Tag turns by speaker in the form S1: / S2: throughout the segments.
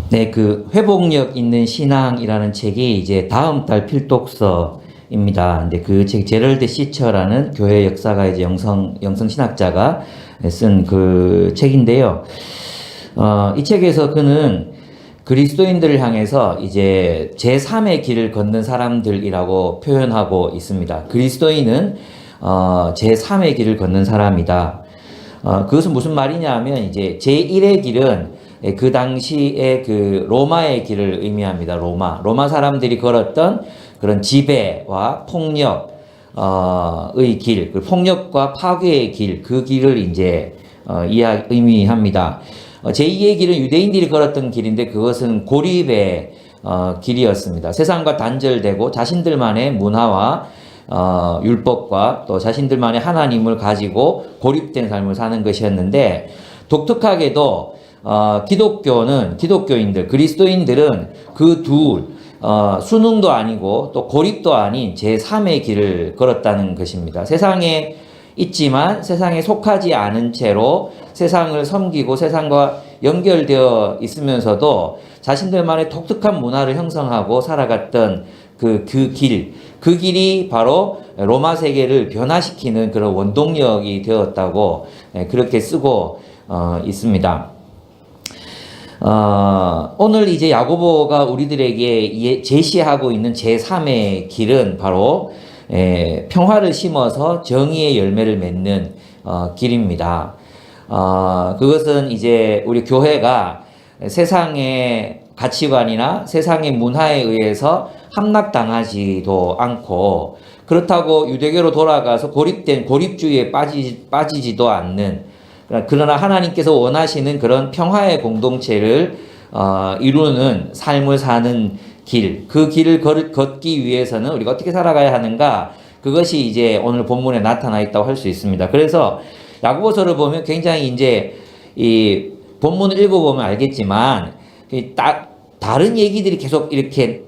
S1: 네, 그 회복력 있는 신앙이라는 책이 이제 다음 달 필독서입니다. 근데 그 책 제럴드 시처라는 교회 역사가 이제 영성 신학자가 쓴 그 책인데요. 이 책에서 그는 그리스도인들을 향해서 이제 제3의 길을 걷는 사람들이라고 표현하고 있습니다. 그리스도인은 제3의 길을 걷는 사람이다. 그것은 무슨 말이냐 하면 이제 제1의 길은 그 당시에 그 로마의 길을 의미합니다. 로마 사람들이 걸었던 그런 지배와 폭력의 길, 그 폭력과 파괴의 길, 그 길을 이제 의미합니다. 제2의 길은 유대인들이 걸었던 길인데 그것은 고립의 길이었습니다. 세상과 단절되고 자신들만의 문화와 율법과 또 자신들만의 하나님을 가지고 고립된 삶을 사는 것이었는데, 독특하게도 기독교인들, 그리스도인들은 그 수능도 아니고 또 고립도 아닌 제3의 길을 걸었다는 것입니다. 세상에 있지만 세상에 속하지 않은 채로 세상을 섬기고 세상과 연결되어 있으면서도 자신들만의 독특한 문화를 형성하고 살아갔던 그 길이 바로 로마 세계를 변화시키는 그런 원동력이 되었다고 그렇게 쓰고 있습니다. 오늘 이제 야고보가 우리들에게 제시하고 있는 제3의 길은 바로 평화를 심어서 정의의 열매를 맺는 길입니다. 그것은 이제 우리 교회가 세상의 가치관이나 세상의 문화에 의해서 함락당하지도 않고, 그렇다고 유대교로 돌아가서 고립주의에 빠지지도 않는, 그러나 하나님께서 원하시는 그런 평화의 공동체를 이루는 삶을 사는 길, 그 길을 걷기 위해서는 우리가 어떻게 살아가야 하는가, 그것이 이제 오늘 본문에 나타나 있다고 할 수 있습니다. 그래서 야고보서를 보면 굉장히 이제 이 본문을 읽어보면 알겠지만 다른 얘기들이 계속 이렇게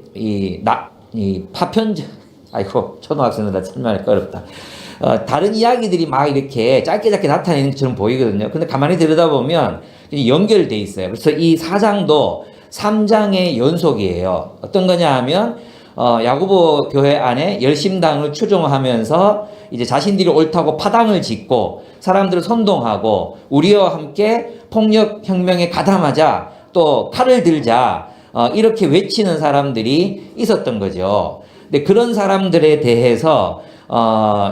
S1: 초등학생들 설명하기 어렵다. 다른 이야기들이 막 이렇게 짧게 나타내는 것처럼 보이거든요. 근데 가만히 들여다보면 연결돼 있어요. 그래서 이 4장도 3장의 연속이에요. 어떤 거냐 하면, 야고보 교회 안에 열심당을 추종하면서 이제 자신들이 옳다고 파당을 짓고 사람들을 선동하고 우리와 함께 폭력혁명에 가담하자, 또 칼을 들자, 이렇게 외치는 사람들이 있었던 거죠. 근데 그런 사람들에 대해서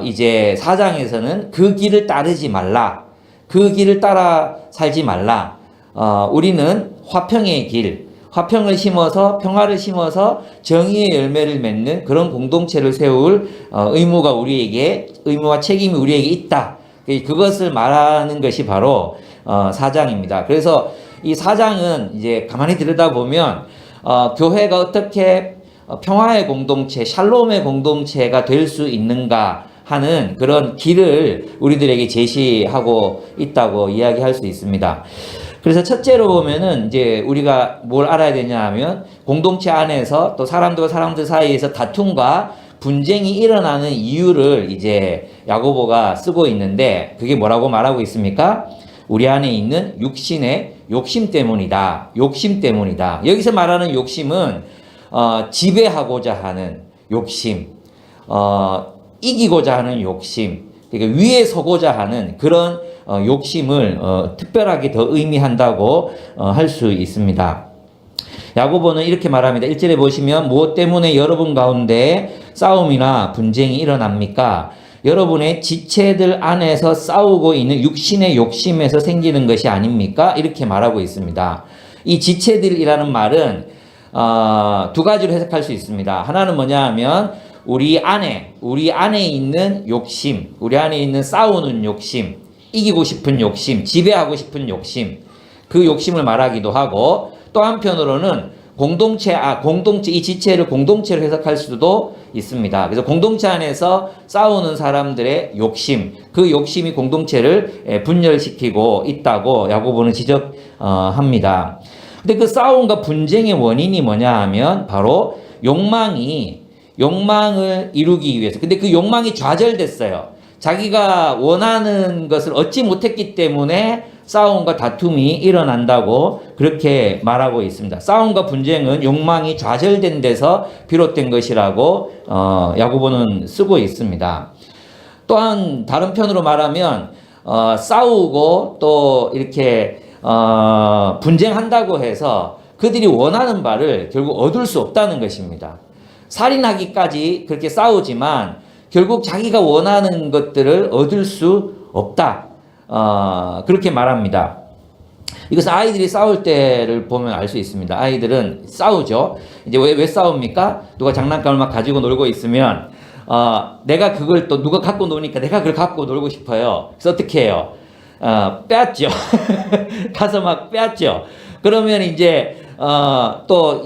S1: 이제 4장에서는 그 길을 따르지 말라, 그 길을 따라 살지 말라, 우리는 화평의 길, 화평을 심어서 평화를 심어서 정의의 열매를 맺는 그런 공동체를 세울 의무와 책임이 우리에게 있다. 그것을 말하는 것이 바로 4장입니다. 그래서 이 4장은 이제 가만히 들여다보면 교회가 어떻게 평화의 공동체, 샬롬의 공동체가 될 수 있는가 하는 그런 길을 우리들에게 제시하고 있다고 이야기할 수 있습니다. 그래서 첫째로 보면은 이제 우리가 뭘 알아야 되냐 하면, 공동체 안에서 또 사람들과 사람들 사이에서 다툼과 분쟁이 일어나는 이유를 이제 야고보가 쓰고 있는데, 그게 뭐라고 말하고 있습니까? 우리 안에 있는 육신의 욕심 때문이다. 욕심 때문이다. 여기서 말하는 욕심은 지배하고자 하는 욕심, 이기고자 하는 욕심, 그러니까 위에 서고자 하는 그런 욕심을 특별하게 더 의미한다고 할 수 있습니다. 야고보는 이렇게 말합니다. 1절에 보시면, 무엇 때문에 여러분 가운데 싸움이나 분쟁이 일어납니까? 여러분의 지체들 안에서 싸우고 있는 육신의 욕심에서 생기는 것이 아닙니까? 이렇게 말하고 있습니다. 이 지체들이라는 말은 두 가지로 해석할 수 있습니다. 하나는 뭐냐 하면, 우리 안에 있는 욕심, 우리 안에 있는 싸우는 욕심, 이기고 싶은 욕심, 지배하고 싶은 욕심, 그 욕심을 말하기도 하고, 또 한편으로는 이 지체를 공동체로 해석할 수도 있습니다. 그래서 공동체 안에서 싸우는 사람들의 욕심, 그 욕심이 공동체를 분열시키고 있다고 야고보는 지적합니다. 근데 그 싸움과 분쟁의 원인이 뭐냐 하면, 바로 욕망을 이루기 위해서. 근데 그 욕망이 좌절됐어요. 자기가 원하는 것을 얻지 못했기 때문에 싸움과 다툼이 일어난다고 그렇게 말하고 있습니다. 싸움과 분쟁은 욕망이 좌절된 데서 비롯된 것이라고 야고보는 쓰고 있습니다. 또한 다른 편으로 말하면 싸우고 또 이렇게 분쟁한다고 해서 그들이 원하는 바를 결국 얻을 수 없다는 것입니다. 살인하기까지 그렇게 싸우지만 결국 자기가 원하는 것들을 얻을 수 없다. 그렇게 말합니다. 이것은 아이들이 싸울 때를 보면 알 수 있습니다. 아이들은 싸우죠. 이제 왜 싸웁니까? 누가 장난감을 막 가지고 놀고 있으면 내가 그걸 또 누가 갖고 노니까 내가 그걸 갖고 놀고 싶어요. 그래서 어떻게 해요? 빼앗죠. 가서 막 빼앗죠. 그러면 이제 또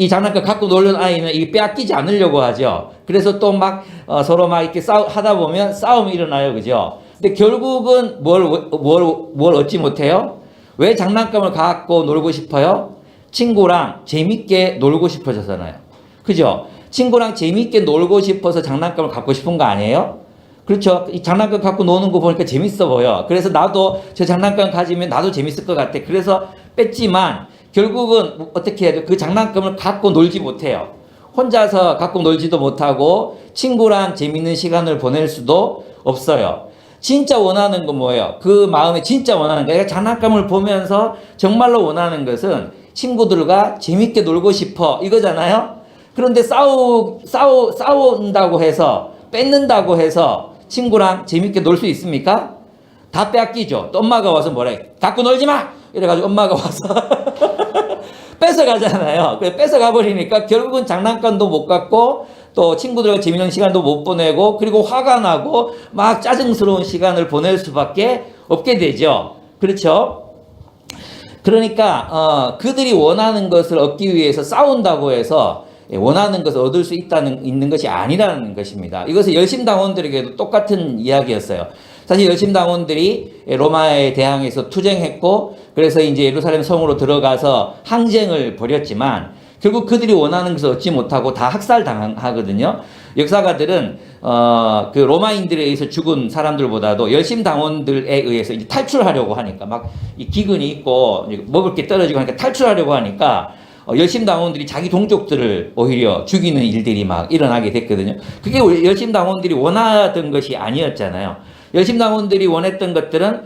S1: 이 장난감 갖고 놀는 아이는 이 빼앗기지 않으려고 하죠. 그래서 또 막 서로 막 이렇게 하다 보면 싸움이 일어나요, 그죠? 근데 결국은 뭘 얻지 못해요? 왜 장난감을 갖고 놀고 싶어요? 친구랑 재밌게 놀고 싶어서잖아요. 그죠? 친구랑 재밌게 놀고 싶어서 장난감을 갖고 싶은 거 아니에요? 그렇죠? 이 장난감 갖고 노는 거 보니까 재밌어 보여. 그래서 나도 저 장난감 가지면 나도 재밌을 것 같아. 그래서 뺐지만 결국은 어떻게 해야 돼요? 그 장난감을 갖고 놀지 못해요. 혼자서 갖고 놀지도 못하고 친구랑 재밌는 시간을 보낼 수도 없어요. 진짜 원하는 건 뭐예요? 그 마음에 진짜 원하는 거. 내가 장난감을 보면서 정말로 원하는 것은 친구들과 재밌게 놀고 싶어. 이거잖아요? 그런데 싸운다고 해서, 뺏는다고 해서 친구랑 재밌게 놀 수 있습니까? 다 빼앗기죠. 또 엄마가 와서 뭐라 해? 갖고 놀지 마! 이래가지고 엄마가 와서 뺏어가잖아요. 뺏어가버리니까 결국은 장난감도 못 갖고 또 친구들과 재밌는 시간도 못 보내고 그리고 화가 나고 막 짜증스러운 시간을 보낼 수밖에 없게 되죠. 그렇죠? 그러니까 그들이 원하는 것을 얻기 위해서 싸운다고 해서 원하는 것을 얻을 수 있는 것이 아니라는 것입니다. 이것은 열심당원들에게도 똑같은 이야기였어요. 사실 열심당원들이 로마에 대항해서 투쟁했고 그래서 이제 예루살렘 성으로 들어가서 항쟁을 벌였지만 결국 그들이 원하는 것을 얻지 못하고 다 학살당하거든요. 역사가들은 그 로마인들에 의해서 죽은 사람들보다도 열심당원들에 의해서 이제 탈출하려고 하니까 막 이 기근이 있고 먹을 게 떨어지고 하니까 탈출하려고 하니까 열심당원들이 자기 동족들을 오히려 죽이는 일들이 막 일어나게 됐거든요. 그게 열심당원들이 원하던 것이 아니었잖아요. 열심당원들이 원했던 것들은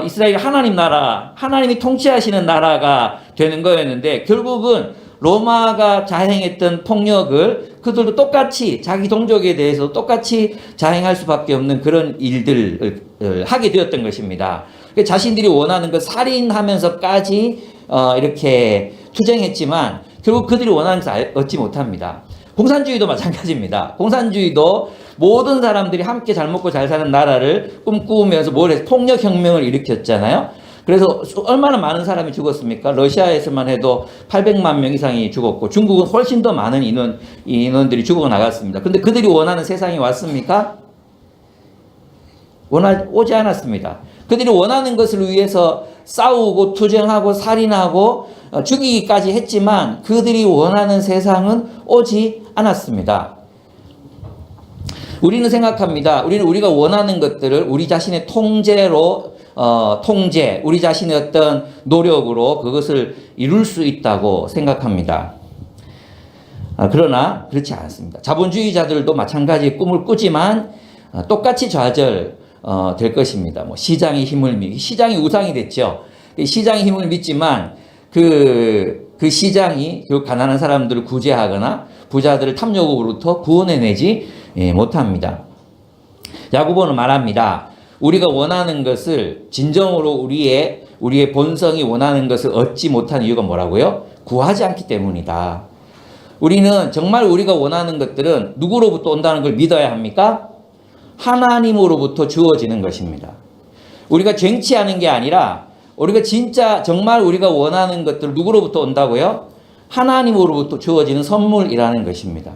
S1: 이스라엘 하나님 나라, 하나님이 통치하시는 나라가 되는 거였는데 결국은 로마가 자행했던 폭력을 그들도 똑같이 자기 동족에 대해서 똑같이 자행할 수밖에 없는 그런 일들을 하게 되었던 것입니다. 자신들이 원하는 것 살인하면서까지 이렇게 투쟁했지만 결국 그들이 원하는 것을 얻지 못합니다. 공산주의도 마찬가지입니다. 공산주의도 모든 사람들이 함께 잘 먹고 잘 사는 나라를 꿈꾸면서 뭘 해서 폭력혁명을 일으켰잖아요. 그래서 얼마나 많은 사람이 죽었습니까? 러시아에서만 해도 800만 명 이상이 죽었고 중국은 훨씬 더 많은 인원들이 죽어 나갔습니다. 근데 그들이 원하는 세상이 왔습니까? 오지 않았습니다. 그들이 원하는 것을 위해서 싸우고 투쟁하고 살인하고 죽이기까지 했지만 그들이 원하는 세상은 오지 않았습니다. 우리는 생각합니다. 우리가 원하는 것들을 우리 자신의 통제로 우리 자신의 어떤 노력으로 그것을 이룰 수 있다고 생각합니다. 그러나 그렇지 않습니다. 자본주의자들도 마찬가지 꿈을 꾸지만 똑같이 좌절될 것입니다. 시장의 힘을 시장이 우상이 됐죠. 시장의 힘을 믿지만 그 시장이 결국 가난한 사람들을 구제하거나 부자들을 탐욕으로부터 구원해내지 못합니다. 야고보는 말합니다. 우리가 원하는 것을 진정으로 우리의 본성이 원하는 것을 얻지 못한 이유가 뭐라고요? 구하지 않기 때문이다. 우리는 정말 우리가 원하는 것들은 누구로부터 온다는 걸 믿어야 합니까? 하나님으로부터 주어지는 것입니다. 우리가 쟁취하는 게 아니라 우리가 진짜 정말 우리가 원하는 것들 누구로부터 온다고요? 하나님으로부터 주어지는 선물이라는 것입니다.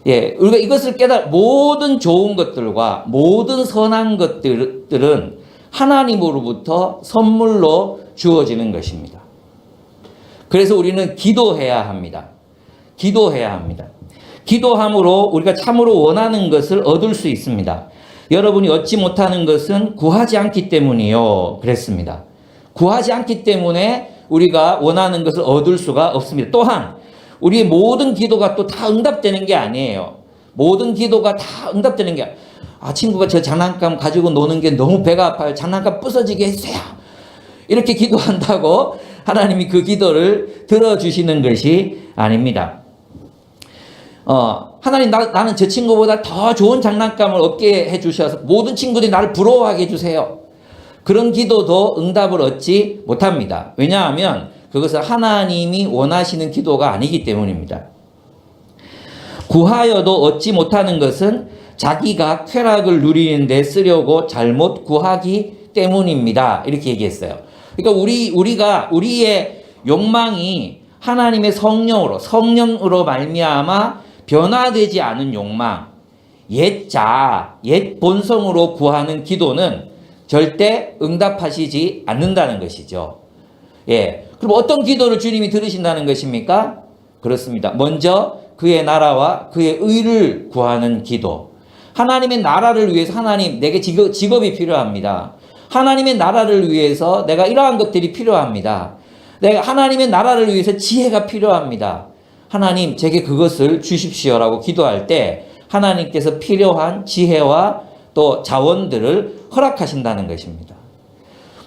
S1: 우리가 이것을 모든 좋은 것들과 모든 선한 것들은 하나님으로부터 선물로 주어지는 것입니다. 그래서 우리는 기도해야 합니다. 기도함으로 우리가 참으로 원하는 것을 얻을 수 있습니다. 여러분이 얻지 못하는 것은 구하지 않기 때문이요. 그랬습니다. 구하지 않기 때문에 우리가 원하는 것을 얻을 수가 없습니다. 또한 우리의 모든 기도가 또 다 응답되는 게 아니에요. 모든 기도가 다 응답되는 게 친구가 저 장난감 가지고 노는 게 너무 배가 아파요. 장난감 부서지게 해주세요. 이렇게 기도한다고 하나님이 그 기도를 들어주시는 것이 아닙니다. 하나님 나는 저 친구보다 더 좋은 장난감을 얻게 해주셔서 모든 친구들이 나를 부러워하게 해주세요. 그런 기도도 응답을 얻지 못합니다. 왜냐하면 그것은 하나님이 원하시는 기도가 아니기 때문입니다. 구하여도 얻지 못하는 것은 자기가 쾌락을 누리는 데 쓰려고 잘못 구하기 때문입니다. 이렇게 얘기했어요. 그러니까 우리의 욕망이 하나님의 성령으로 말미암아 변화되지 않은 욕망, 옛 본성으로 구하는 기도는 절대 응답하시지 않는다는 것이죠. 예. 그럼 어떤 기도를 주님이 들으신다는 것입니까? 그렇습니다. 먼저 그의 나라와 그의 의를 구하는 기도. 하나님의 나라를 위해서 하나님 내게 직업이 필요합니다. 하나님의 나라를 위해서 내가 이러한 것들이 필요합니다. 내가 하나님의 나라를 위해서 지혜가 필요합니다. 하나님 제게 그것을 주십시오라고 기도할 때 하나님께서 필요한 지혜와 또 자원들을 허락하신다는 것입니다.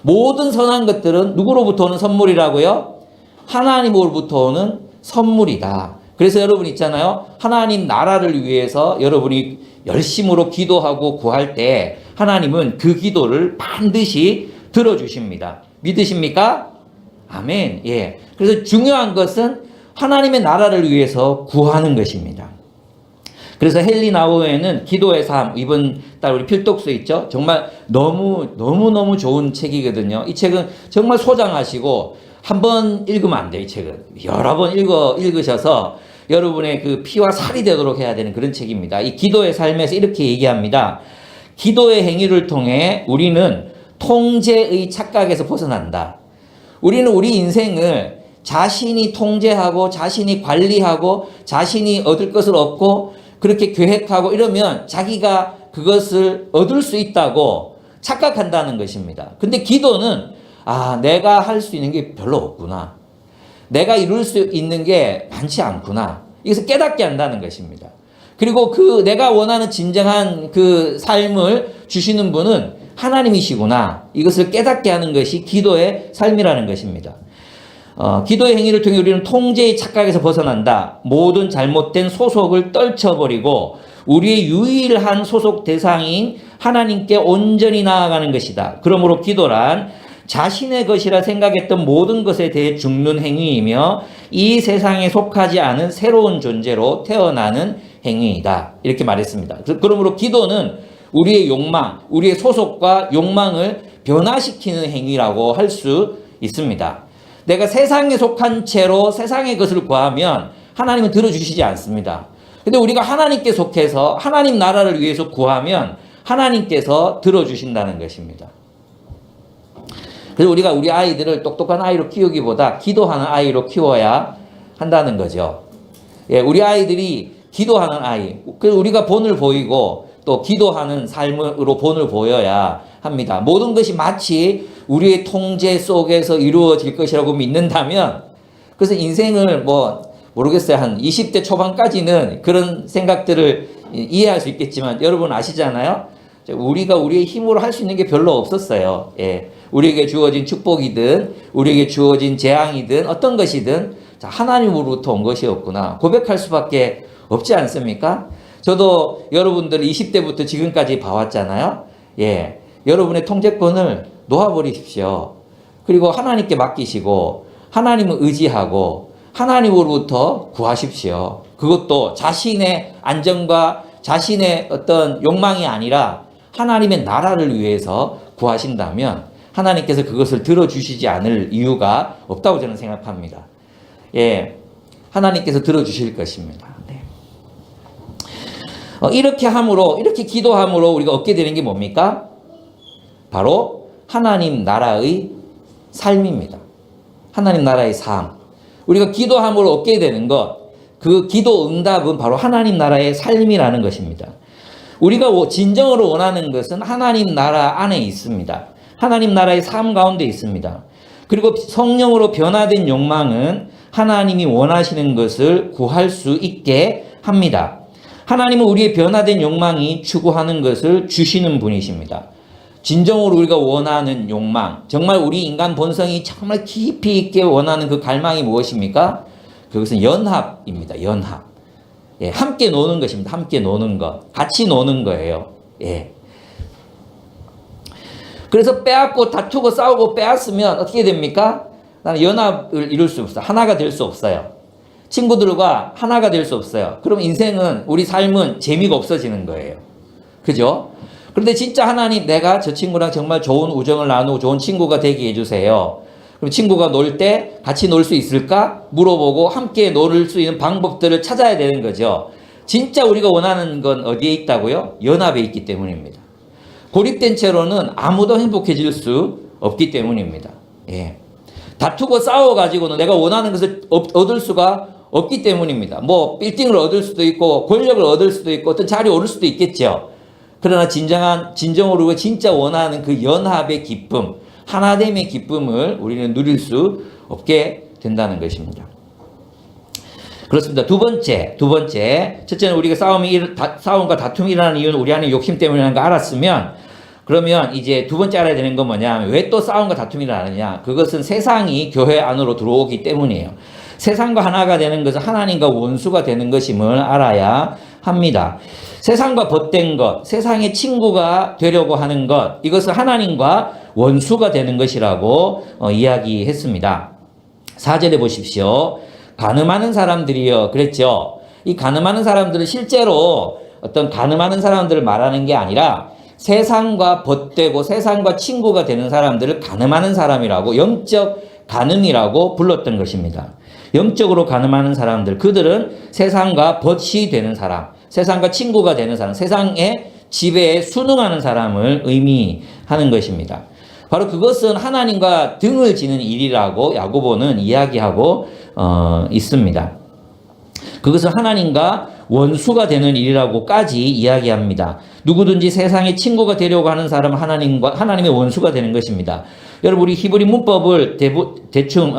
S1: 모든 선한 것들은 누구로부터 오는 선물이라고요? 하나님으로부터 오는 선물이다. 그래서 여러분 있잖아요. 하나님 나라를 위해서 여러분이 열심으로 기도하고 구할 때 하나님은 그 기도를 반드시 들어주십니다. 믿으십니까? 아멘. 예. 그래서 중요한 것은 하나님의 나라를 위해서 구하는 것입니다. 그래서 헨리 나우에는 기도의 삶, 이번 달 우리 필독서 있죠? 정말 너무 좋은 책이거든요. 이 책은 정말 소장하시고 한 번 읽으면 안 돼요. 이 책은 여러 번 읽으셔서 여러분의 그 피와 살이 되도록 해야 되는 그런 책입니다. 이 기도의 삶에서 이렇게 얘기합니다. 기도의 행위를 통해 우리는 통제의 착각에서 벗어난다. 우리는 우리 인생을 자신이 통제하고 자신이 관리하고 자신이 얻을 것을 얻고 그렇게 계획하고 이러면 자기가 그것을 얻을 수 있다고 착각한다는 것입니다. 근데 기도는 내가 할 수 있는 게 별로 없구나. 내가 이룰 수 있는 게 많지 않구나. 이것을 깨닫게 한다는 것입니다. 그리고 그 내가 원하는 진정한 그 삶을 주시는 분은 하나님이시구나. 이것을 깨닫게 하는 것이 기도의 삶이라는 것입니다. 기도의 행위를 통해 우리는 통제의 착각에서 벗어난다. 모든 잘못된 소속을 떨쳐버리고 우리의 유일한 소속 대상인 하나님께 온전히 나아가는 것이다. 그러므로 기도란 자신의 것이라 생각했던 모든 것에 대해 죽는 행위이며 이 세상에 속하지 않은 새로운 존재로 태어나는 행위이다. 이렇게 말했습니다. 그러므로 기도는 우리의 욕망, 우리의 소속과 욕망을 변화시키는 행위라고 할 수 있습니다. 내가 세상에 속한 채로 세상의 것을 구하면 하나님은 들어주시지 않습니다. 근데 우리가 하나님께 속해서 하나님 나라를 위해서 구하면 하나님께서 들어주신다는 것입니다. 그래서 우리가 우리 아이들을 똑똑한 아이로 키우기보다 기도하는 아이로 키워야 한다는 거죠. 예, 우리 아이들이 기도하는 아이, 그래서 우리가 본을 보이고 또 기도하는 삶으로 본을 보여야 합니다. 모든 것이 마치 우리의 통제 속에서 이루어질 것이라고 믿는다면, 그래서 인생을 모르겠어요. 한 20대 초반까지는 그런 생각들을 이해할 수 있겠지만, 여러분 아시잖아요? 우리가 우리의 힘으로 할 수 있는 게 별로 없었어요. 예. 우리에게 주어진 축복이든, 우리에게 주어진 재앙이든, 어떤 것이든, 하나님으로부터 온 것이었구나. 고백할 수밖에 없지 않습니까? 저도 여러분들 20대부터 지금까지 봐왔잖아요. 예. 여러분의 통제권을 놓아버리십시오. 그리고 하나님께 맡기시고, 하나님을 의지하고, 하나님으로부터 구하십시오. 그것도 자신의 안정과 자신의 어떤 욕망이 아니라 하나님의 나라를 위해서 구하신다면 하나님께서 그것을 들어주시지 않을 이유가 없다고 저는 생각합니다. 예. 하나님께서 들어주실 것입니다. 네. 이렇게 기도함으로 우리가 얻게 되는 게 뭡니까? 바로 하나님 나라의 삶입니다. 하나님 나라의 삶. 우리가 기도함으로 얻게 되는 것, 그 기도 응답은 바로 하나님 나라의 삶이라는 것입니다. 우리가 진정으로 원하는 것은 하나님 나라 안에 있습니다. 하나님 나라의 삶 가운데 있습니다. 그리고 성령으로 변화된 욕망은 하나님이 원하시는 것을 구할 수 있게 합니다. 하나님은 우리의 변화된 욕망이 추구하는 것을 주시는 분이십니다. 진정으로 우리가 원하는 욕망, 정말 우리 인간 본성이 정말 깊이 있게 원하는 그 갈망이 무엇입니까? 그것은 연합입니다. 연합. 예, 함께 노는 것입니다. 함께 노는 것. 같이 노는 거예요. 예. 그래서 빼앗고 다투고 싸우고 빼앗으면 어떻게 됩니까? 나는 연합을 이룰 수 없어요. 하나가 될 수 없어요. 친구들과 하나가 될 수 없어요. 그럼 인생은, 우리 삶은 재미가 없어지는 거예요. 그죠? 그런데 진짜 하나님, 내가 저 친구랑 정말 좋은 우정을 나누고 좋은 친구가 되게 해주세요. 그럼 친구가 놀 때 같이 놀 수 있을까? 물어보고 함께 놀 수 있는 방법들을 찾아야 되는 거죠. 진짜 우리가 원하는 건 어디에 있다고요? 연합에 있기 때문입니다. 고립된 채로는 아무도 행복해질 수 없기 때문입니다. 예. 다투고 싸워가지고는 내가 원하는 것을 얻을 수가 없기 때문입니다. 뭐 빌딩을 얻을 수도 있고 권력을 얻을 수도 있고 어떤 자리에 오를 수도 있겠죠. 그러나 진정으로 진짜 원하는 그 연합의 기쁨, 하나됨의 기쁨을 우리는 누릴 수 없게 된다는 것입니다. 그렇습니다. 두 번째, 첫째는 우리가 싸움과 다툼이 일어나는 이유는 우리 안에 욕심 때문이라는 거 알았으면, 그러면 이제 두 번째 알아야 되는 건 뭐냐면, 왜 또 싸움과 다툼이 일어나느냐? 그것은 세상이 교회 안으로 들어오기 때문이에요. 세상과 하나가 되는 것은 하나님과 원수가 되는 것임을 알아야 합니다. 세상과 벗된 것, 세상의 친구가 되려고 하는 것, 이것은 하나님과 원수가 되는 것이라고 이야기했습니다. 4절에 보십시오. 간음하는 사람들이요. 그랬죠. 이 간음하는 사람들은 실제로 어떤 간음하는 사람들을 말하는 게 아니라 세상과 벗되고 세상과 친구가 되는 사람들을 간음하는 사람이라고, 영적 간음이라고 불렀던 것입니다. 영적으로 간음하는 사람들, 그들은 세상과 벗이 되는 사람, 세상과 친구가 되는 사람, 세상의 지배에 순응하는 사람을 의미하는 것입니다. 바로 그것은 하나님과 등을 지는 일이라고 야고보는 이야기하고 있습니다. 그것은 하나님과 원수가 되는 일이라고까지 이야기합니다. 누구든지 세상의 친구가 되려고 하는 사람은 하나님의 원수가 되는 것입니다. 여러분, 우리 히브리 문법을 대충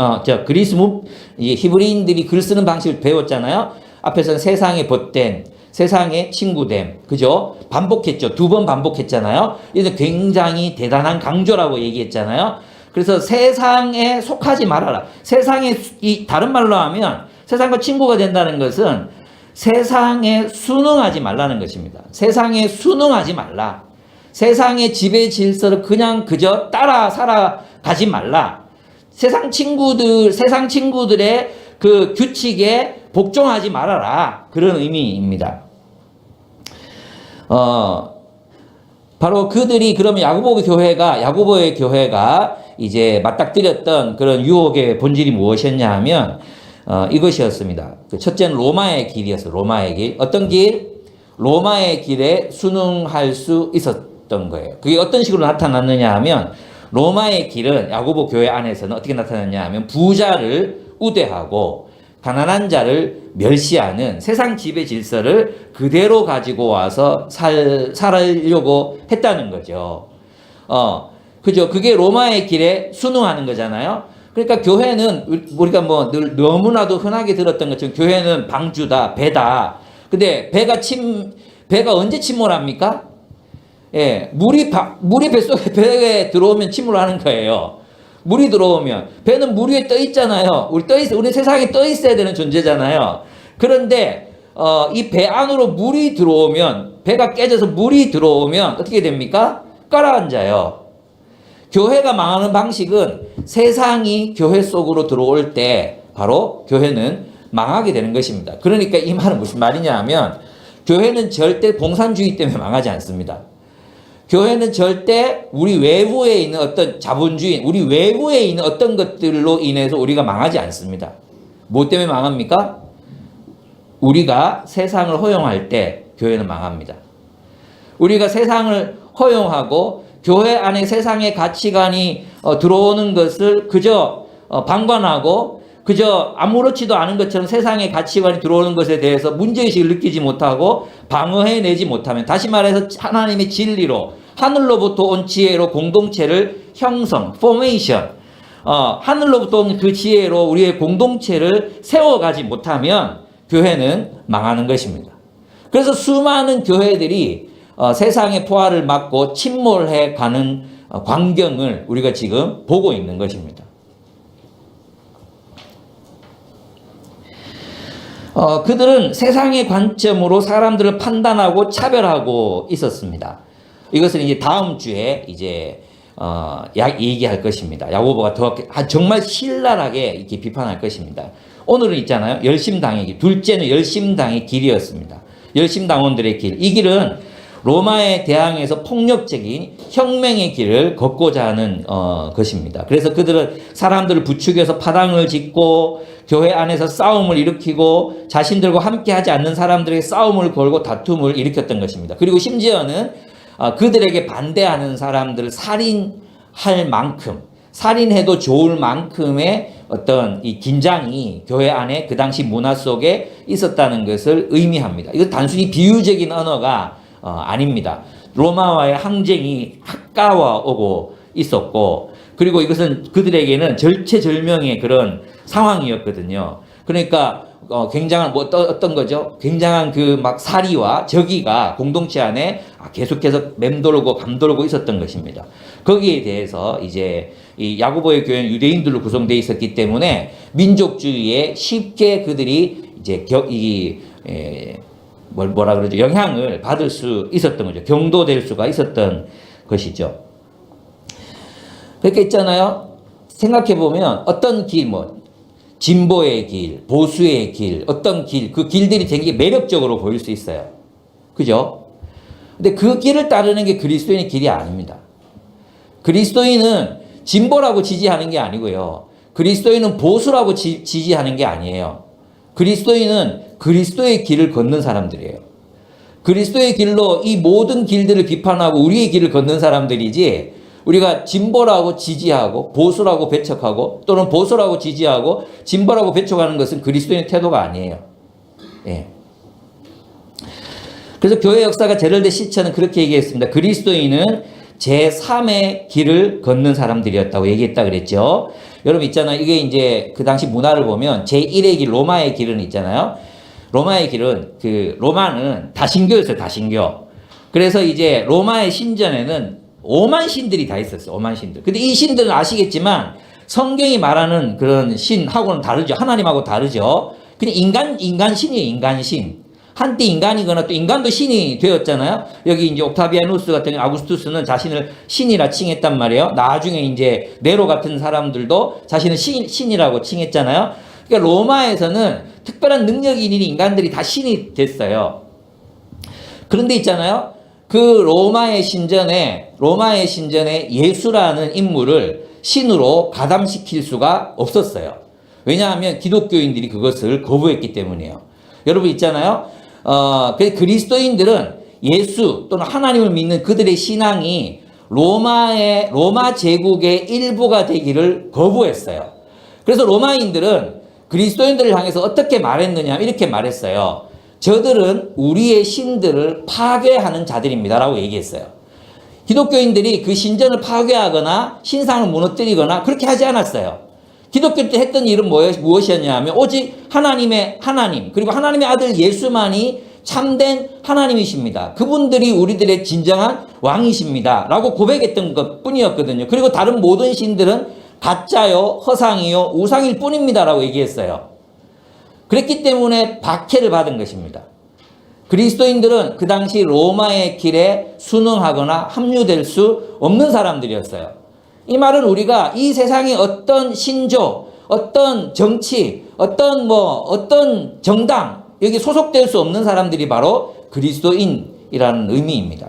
S1: 히브리인들이 글 쓰는 방식을 배웠잖아요. 앞에서는 세상에 벗된, 세상에 친구됨, 그죠? 반복했죠. 2번 반복했잖아요. 이제 굉장히 대단한 강조라고 얘기했잖아요. 그래서 세상에 속하지 말아라. 다른 말로 하면 세상과 친구가 된다는 것은 세상에 순응하지 말라는 것입니다. 세상에 순응하지 말라. 세상의 지배 질서를 그저 따라 살아가지 말라. 세상 친구들의 그 규칙에 복종하지 말아라. 그런 의미입니다. 바로 그들이, 그러면 야고보의 교회가 이제 맞닥뜨렸던 그런 유혹의 본질이 무엇이었냐 하면, 이것이었습니다. 첫째는 로마의 길이었어요. 로마의 길. 어떤 길? 로마의 길에 순응할 수 있었던 거예요. 그게 어떤 식으로 나타났느냐 하면, 로마의 길은 야고보 교회 안에서는 어떻게 나타났냐 하면, 부자를 우대하고 가난한 자를 멸시하는 세상 지배 질서를 그대로 가지고 와서 살려고 했다는 거죠. 그죠? 그게 로마의 길에 순응하는 거잖아요. 그러니까 교회는 우리가 뭐 늘 너무나도 흔하게 들었던 것처럼 교회는 방주다, 배다. 근데 배가 언제 침몰합니까? 예, 물이 뱃속에 배에 들어오면 침몰하는 거예요. 물이 들어오면. 배는 물 위에 떠 있잖아요. 우리 세상에 떠 있어야 되는 존재잖아요. 그런데 이 배 안으로 물이 들어오면, 배가 깨져서 물이 들어오면 어떻게 됩니까? 가라앉아요. 교회가 망하는 방식은 세상이 교회 속으로 들어올 때 바로 교회는 망하게 되는 것입니다. 그러니까 이 말은 무슨 말이냐 하면, 교회는 절대 공산주의 때문에 망하지 않습니다. 교회는 절대 우리 외부에 있는 어떤 자본주의, 우리 외부에 있는 어떤 것들로 인해서 우리가 망하지 않습니다. 뭐 때문에 망합니까? 우리가 세상을 허용할 때 교회는 망합니다. 우리가 세상을 허용하고 교회 안에 세상의 가치관이 들어오는 것을 그저 방관하고 그저 아무렇지도 않은 것처럼 세상의 가치관이 들어오는 것에 대해서 문제의식을 느끼지 못하고 방어해내지 못하면, 다시 말해서 하나님의 진리로 하늘로부터 온 지혜로 공동체를 형성, 포메이션, 하늘로부터 온 그 지혜로 우리의 공동체를 세워가지 못하면 교회는 망하는 것입니다. 그래서 수많은 교회들이 세상의 포화를 맞고 침몰해 가는 광경을 우리가 지금 보고 있는 것입니다. 그들은 세상의 관점으로 사람들을 판단하고 차별하고 있었습니다. 이것은 이제 다음 주에 이제 얘기할 것입니다. 야고보가 더 정말 신랄하게 이렇게 비판할 것입니다. 오늘은 있잖아요. 열심당의 길. 둘째는 열심당의 길이었습니다. 열심당원들의 길. 이 길은 로마에 대항해서 폭력적인 혁명의 길을 걷고자 하는 것입니다. 그래서 그들은 사람들을 부추겨서 파당을 짓고 교회 안에서 싸움을 일으키고 자신들과 함께하지 않는 사람들에게 싸움을 걸고 다툼을 일으켰던 것입니다. 그리고 심지어는 그들에게 반대하는 사람들을 살인할 만큼, 살인해도 좋을 만큼의 어떤 이 긴장이 교회 안에 그 당시 문화 속에 있었다는 것을 의미합니다. 이거 단순히 비유적인 언어가 아닙니다. 로마와의 항쟁이 가까워오고 있었고, 그리고 이것은 그들에게는 절체절명의 그런 상황이었거든요. 그러니까 굉장한 어떤 거죠? 굉장한 그 막 사리와 적의가 공동체 안에 계속해서 맴돌고 감돌고 있었던 것입니다. 거기에 대해서 이제 이 야고보의 교회는 유대인들로 구성되어 있었기 때문에 민족주의에 쉽게 그들이 이제 뭐라 그러죠? 영향을 받을 수 있었던 거죠. 경도될 수가 있었던 것이죠. 그렇게 있잖아요. 생각해 보면 어떤 길, 진보의 길, 보수의 길, 어떤 길, 그 길들이 되게 매력적으로 보일 수 있어요. 그죠? 근데 그 길을 따르는 게 그리스도인의 길이 아닙니다. 그리스도인은 진보라고 지지하는 게 아니고요. 그리스도인은 보수라고 지지하는 게 아니에요. 그리스도인은 그리스도의 길을 걷는 사람들이에요. 그리스도의 길로 이 모든 길들을 비판하고 우리의 길을 걷는 사람들이지, 우리가 진보라고 지지하고 보수라고 배척하고 또는 보수라고 지지하고 진보라고 배척하는 것은 그리스도인의 태도가 아니에요. 예. 그래서 교회 역사가 제럴드 시처는 그렇게 얘기했습니다. 그리스도인은 제3의 길을 걷는 사람들이었다고 얘기했다 그랬죠. 여러분 있잖아요. 이게 이제 그 당시 문화를 보면 제1의 길, 로마의 길은 있잖아요. 로마의 길은 로마는 다신교였어요. 다신교. 그래서 이제 로마의 신전에는 5만 신들이 다 있었어요. 5만 신들. 근데 이 신들은 아시겠지만 성경이 말하는 그런 신하고는 다르죠. 하나님하고 다르죠. 그냥 인간 신이에요. 인간 신. 한때 인간이거나 또 인간도 신이 되었잖아요. 여기 이제 옥타비아누스 같은 아구스투스는 자신을 신이라 칭했단 말이에요. 나중에 이제 네로 같은 사람들도 자신을 신이라고 칭했잖아요. 그러니까 로마에서는 특별한 능력이 있는 인간들이 다 신이 됐어요. 그런데 있잖아요. 그 로마의 신전에 예수라는 인물을 신으로 가담시킬 수가 없었어요. 왜냐하면 기독교인들이 그것을 거부했기 때문이에요. 여러분 있잖아요. 그리스도인들은 예수 또는 하나님을 믿는 그들의 신앙이 로마 제국의 일부가 되기를 거부했어요. 그래서 로마인들은 그리스도인들을 향해서 어떻게 말했느냐, 이렇게 말했어요. 저들은 우리의 신들을 파괴하는 자들입니다 라고 얘기했어요. 기독교인들이 그 신전을 파괴하거나 신상을 무너뜨리거나 그렇게 하지 않았어요. 기독교 때 했던 일은 무엇이었냐 하면 오직 하나님의 하나님, 그리고 하나님의 아들 예수만이 참된 하나님이십니다. 그분들이 우리들의 진정한 왕이십니다 라고 고백했던 것 뿐이었거든요. 그리고 다른 모든 신들은 가짜요, 허상이요, 우상일 뿐입니다 라고 얘기했어요. 그랬기 때문에 박해를 받은 것입니다. 그리스도인들은 그 당시 로마의 길에 순응하거나 합류될 수 없는 사람들이었어요. 이 말은 우리가 이 세상의 어떤 신조, 어떤 정치, 어떤 정당, 여기 소속될 수 없는 사람들이 바로 그리스도인이라는 의미입니다.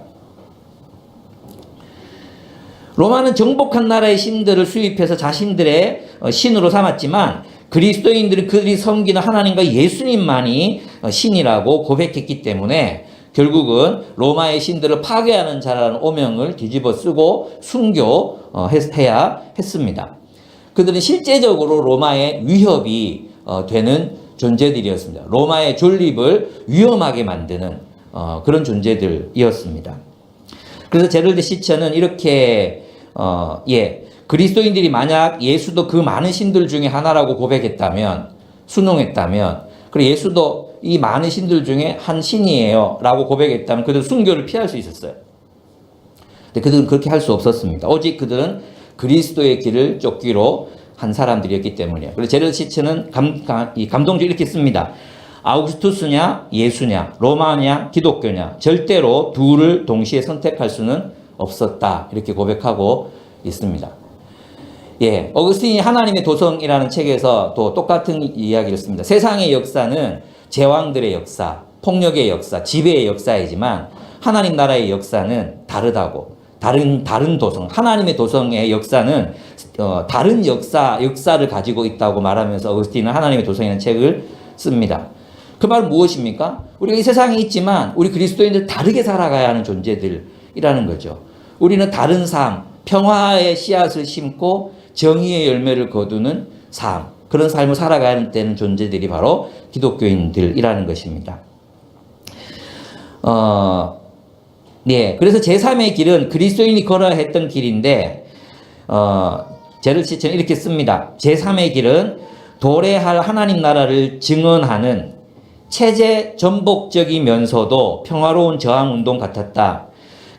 S1: 로마는 정복한 나라의 신들을 수입해서 자신들의 신으로 삼았지만 그리스도인들은 그들이 섬기는 하나님과 예수님만이 신이라고 고백했기 때문에 결국은 로마의 신들을 파괴하는 자라는 오명을 뒤집어 쓰고 순교해야 했습니다. 그들은 실제적으로 로마의 위협이 되는 존재들이었습니다. 로마의 존립을 위험하게 만드는 그런 존재들이었습니다. 그래서 제럴드 시처는 이렇게 그리스도인들이 만약 예수도 그 많은 신들 중에 하나라고 고백했다면, 순응했다면, 그리고 예수도 이 많은 신들 중에 한 신이에요 라고 고백했다면 그들은 순교를 피할 수 있었어요. 근데 그들은 그렇게 할 수 없었습니다. 오직 그들은 그리스도의 길을 쫓기로 한 사람들이었기 때문이에요. 그래서 제럴드 시처는 감동적으로 이렇게 씁니다. 아우구스투스냐 예수냐 로마냐 기독교냐 절대로 둘을 동시에 선택할 수는 없었다. 이렇게 고백하고 있습니다. 어거스틴이 하나님의 도성이라는 책에서 또 똑같은 이야기를 씁니다. 세상의 역사는 제왕들의 역사, 폭력의 역사, 지배의 역사이지만 하나님 나라의 역사는 다르다고. 다른 도성, 하나님의 도성의 역사는 다른 역사를 가지고 있다고 말하면서 어거스틴은 하나님의 도성이라는 책을 씁니다. 그 말은 무엇입니까? 우리가 이 세상에 있지만 우리 그리스도인들 다르게 살아가야 하는 존재들이라는 거죠. 우리는 다른 삶, 평화의 씨앗을 심고 정의의 열매를 거두는 삶, 그런 삶을 살아가야 되는 존재들이 바로 기독교인들이라는 것입니다. 그래서 제3의 길은 그리스도인이 걸어야 했던 길인데, 제럴드 시처는 이렇게 씁니다. 제3의 길은 도래할 하나님 나라를 증언하는 체제 전복적이면서도 평화로운 저항운동 같았다.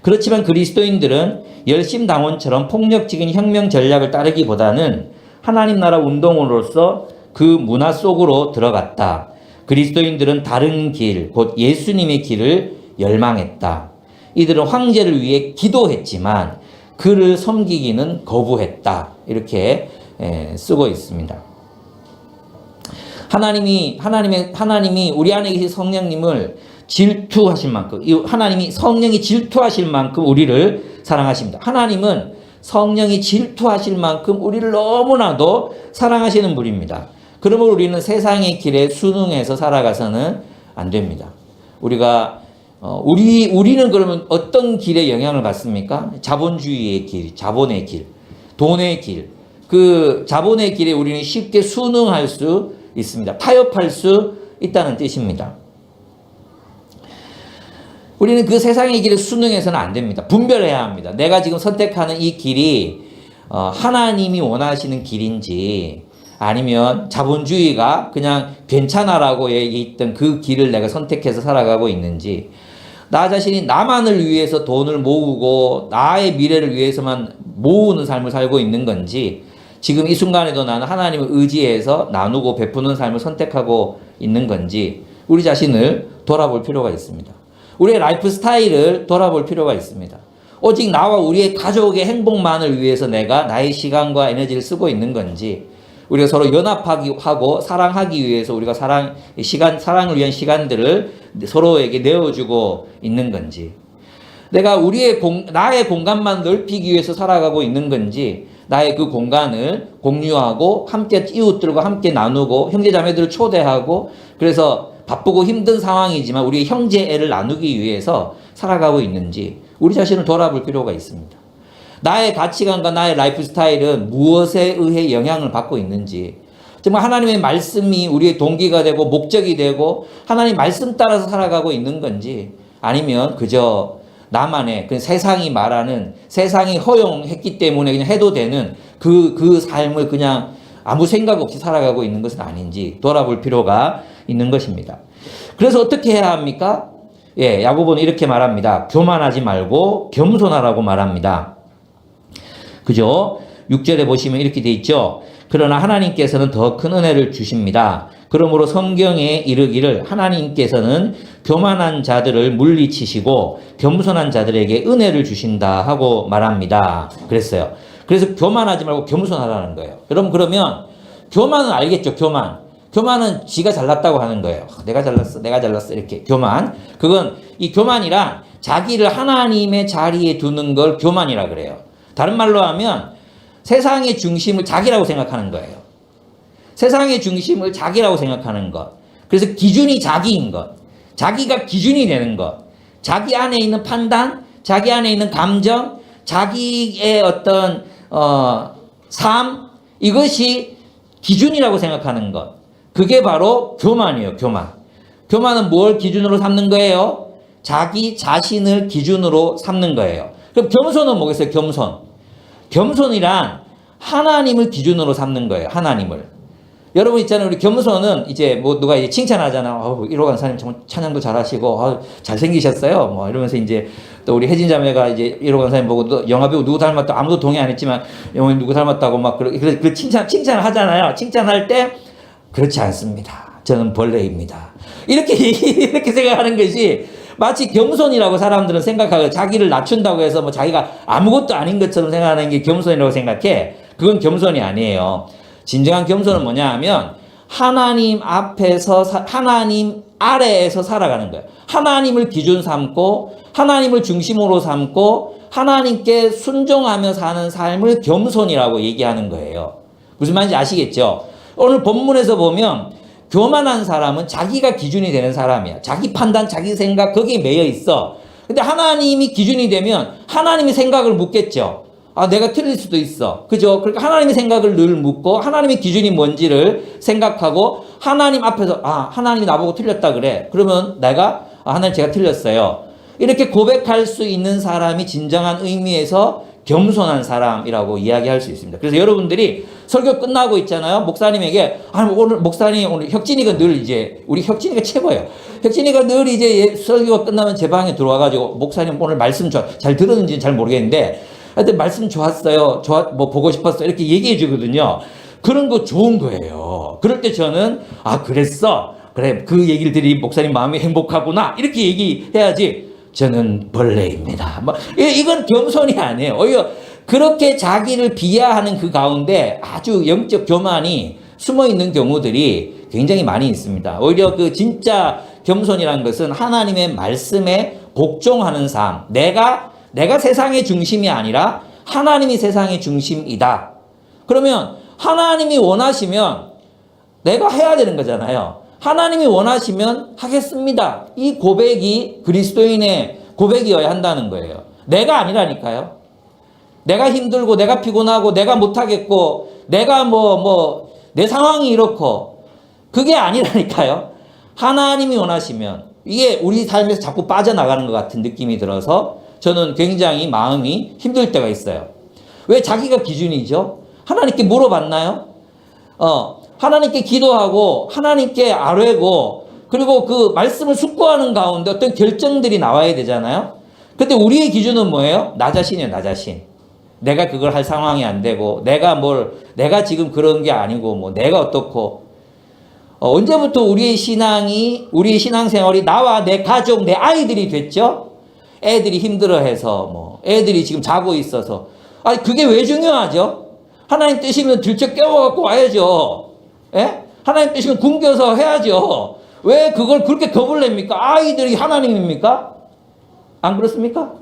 S1: 그렇지만 그리스도인들은 열심당원처럼 폭력적인 혁명 전략을 따르기보다는 하나님 나라 운동으로서 그 문화 속으로 들어갔다. 그리스도인들은 다른 길, 곧 예수님의 길을 열망했다. 이들은 황제를 위해 기도했지만 그를 섬기기는 거부했다. 이렇게 쓰고 있습니다. 하나님이 우리 안에 계신 성령님을 질투하실 만큼, 하나님이 성령이 질투하실 만큼 우리를 사랑하십니다. 하나님은 성령이 질투하실 만큼 우리를 너무나도 사랑하시는 분입니다. 그러므로 우리는 세상의 길에 순응해서 살아가서는 안 됩니다. 우리는 그러면 어떤 길에 영향을 받습니까? 자본주의의 길, 자본의 길, 돈의 길. 그 자본의 길에 우리는 쉽게 순응할 수 있습니다. 타협할 수 있다는 뜻입니다. 우리는 그 세상의 길에 순응해서는 안 됩니다. 분별해야 합니다. 내가 지금 선택하는 이 길이 하나님이 원하시는 길인지 아니면 자본주의가 그냥 괜찮아라고 얘기했던 그 길을 내가 선택해서 살아가고 있는지, 나 자신이 나만을 위해서 돈을 모으고 나의 미래를 위해서만 모으는 삶을 살고 있는 건지, 지금 이 순간에도 나는 하나님을 의지해서 나누고 베푸는 삶을 선택하고 있는 건지 우리 자신을 돌아볼 필요가 있습니다. 우리의 라이프 스타일을 돌아볼 필요가 있습니다. 오직 나와 우리의 가족의 행복만을 위해서 내가 나의 시간과 에너지를 쓰고 있는 건지, 우리가 서로 연합하고 사랑하기 위해서 우리가 사랑을 위한 시간들을 서로에게 내어주고 있는 건지, 내가 나의 공간만 넓히기 위해서 살아가고 있는 건지, 나의 그 공간을 공유하고 함께 이웃들과 함께 나누고 형제자매들을 초대하고, 그래서 바쁘고 힘든 상황이지만 우리의 형제애를 나누기 위해서 살아가고 있는지 우리 자신을 돌아볼 필요가 있습니다. 나의 가치관과 나의 라이프 스타일은 무엇에 의해 영향을 받고 있는지, 정말 하나님의 말씀이 우리의 동기가 되고 목적이 되고 하나님 말씀 따라서 살아가고 있는 건지, 아니면 그저 나만의 그 세상이 말하는, 세상이 허용했기 때문에 그냥 해도 되는 그 삶을 그냥 아무 생각 없이 살아가고 있는 것은 아닌지 돌아볼 필요가 있는 것입니다. 그래서 어떻게 해야 합니까? 야고보는 이렇게 말합니다. 교만하지 말고 겸손하라고 말합니다. 그죠? 6절에 보시면 이렇게 돼 있죠. 그러나 하나님께서는 더 큰 은혜를 주십니다. 그러므로 성경에 이르기를 하나님께서는 교만한 자들을 물리치시고 겸손한 자들에게 은혜를 주신다 하고 말합니다. 그랬어요. 그래서 교만하지 말고 겸손하라는 거예요. 여러분, 그러면 교만은 알겠죠? 교만은 지가 잘났다고 하는 거예요. 내가 잘났어 이렇게 교만. 그건 이 교만이란 자기를 하나님의 자리에 두는 걸 교만이라 그래요. 다른 말로 하면 세상의 중심을 자기라고 생각하는 거예요. 세상의 중심을 자기라고 생각하는 것. 그래서 기준이 자기인 것. 자기가 기준이 되는 것. 자기 안에 있는 판단, 자기 안에 있는 감정, 자기의 어떤 삶, 이것이 기준이라고 생각하는 것. 그게 바로 교만이에요, 교만. 교만은 뭘 기준으로 삼는 거예요? 자기 자신을 기준으로 삼는 거예요. 그럼 겸손은 뭐겠어요? 겸손. 겸손이란 하나님을 기준으로 삼는 거예요. 하나님을. 여러분 있잖아요. 우리 겸손은 이제 뭐 누가 이제 칭찬하잖아. 이로 간사님 정말 찬양도 잘하시고 잘생기셨어요. 뭐 이러면서 이제 또 우리 혜진 자매가 이제 이로 간사님 보고 또 영화배우 누구 닮았다 아무도 동의 안 했지만 영화 누구 닮았다고 막 그 칭찬을 하잖아요. 칭찬할 때 그렇지 않습니다. 저는 벌레입니다. 이렇게 생각하는 것이 마치 겸손이라고 사람들은 생각하고 자기를 낮춘다고 해서 뭐 자기가 아무것도 아닌 것처럼 생각하는 게 겸손이라고 생각해. 그건 겸손이 아니에요. 진정한 겸손은 뭐냐 하면 하나님 앞에서 하나님 아래에서 살아가는 거예요. 하나님을 기준 삼고 하나님을 중심으로 삼고 하나님께 순종하며 사는 삶을 겸손이라고 얘기하는 거예요. 무슨 말인지 아시겠죠? 오늘 본문에서 보면 교만한 사람은 자기가 기준이 되는 사람이야. 자기 판단, 자기 생각 거기에 매여 있어. 근데 하나님이 기준이 되면 하나님의 생각을 묻겠죠. 내가 틀릴 수도 있어. 그죠? 그러니까 하나님의 생각을 늘 묻고 하나님의 기준이 뭔지를 생각하고 하나님 앞에서 하나님이 나보고 틀렸다 그래. 그러면 내가 하나님 제가 틀렸어요. 이렇게 고백할 수 있는 사람이 진정한 의미에서 겸손한 사람이라고 이야기할 수 있습니다. 그래서 여러분들이 설교 끝나고 있잖아요. 목사님에게 오늘 목사님 오늘 혁진이가 늘 이제 우리 혁진이가 최고예요. 혁진이가 늘 이제 설교가 끝나면 제 방에 들어와 가지고 목사님 오늘 말씀 잘 들었는지는 잘 모르겠는데 하여튼 말씀 좋았어요. 뭐 보고 싶었어요. 이렇게 얘기해 주거든요. 그런 거 좋은 거예요. 그럴 때 저는 그랬어. 그래 그 얘기를 들이 목사님 마음이 행복하구나. 이렇게 얘기해야지. 저는 벌레입니다. 이건 겸손이 아니에요. 오히려 그렇게 자기를 비하하는 그 가운데 아주 영적 교만이 숨어 있는 경우들이 굉장히 많이 있습니다. 오히려 그 진짜 겸손이라는 것은 하나님의 말씀에 복종하는 삶. 내가 세상의 중심이 아니라 하나님이 세상의 중심이다. 그러면 하나님이 원하시면 내가 해야 되는 거잖아요. 하나님이 원하시면 하겠습니다. 이 고백이 그리스도인의 고백이어야 한다는 거예요. 내가 아니라니까요. 내가 힘들고 내가 피곤하고 내가 못하겠고 내가 내 상황이 이렇고 그게 아니라니까요. 하나님이 원하시면 이게 우리 삶에서 자꾸 빠져나가는 것 같은 느낌이 들어서 저는 굉장히 마음이 힘들 때가 있어요. 왜 자기가 기준이죠? 하나님께 물어봤나요? 하나님께 기도하고 하나님께 아뢰고 그리고 그 말씀을 숙고하는 가운데 어떤 결정들이 나와야 되잖아요. 근데 우리의 기준은 뭐예요? 나 자신이에요, 나 자신. 내가 그걸 할 상황이 안 되고 내가 지금 그런 게 아니고 내가 어떻고 언제부터 우리의 신앙생활이 나와 내 가족, 내 아이들이 됐죠? 애들이 힘들어해서 애들이 지금 자고 있어서 그게 왜 중요하죠? 하나님 뜻이면 들쩍 깨워갖고 와야죠. 예? 하나님 뜻이면 굶겨서 해야죠. 왜 그걸 그렇게 겁을 냅니까? 아이들이 하나님입니까? 안 그렇습니까?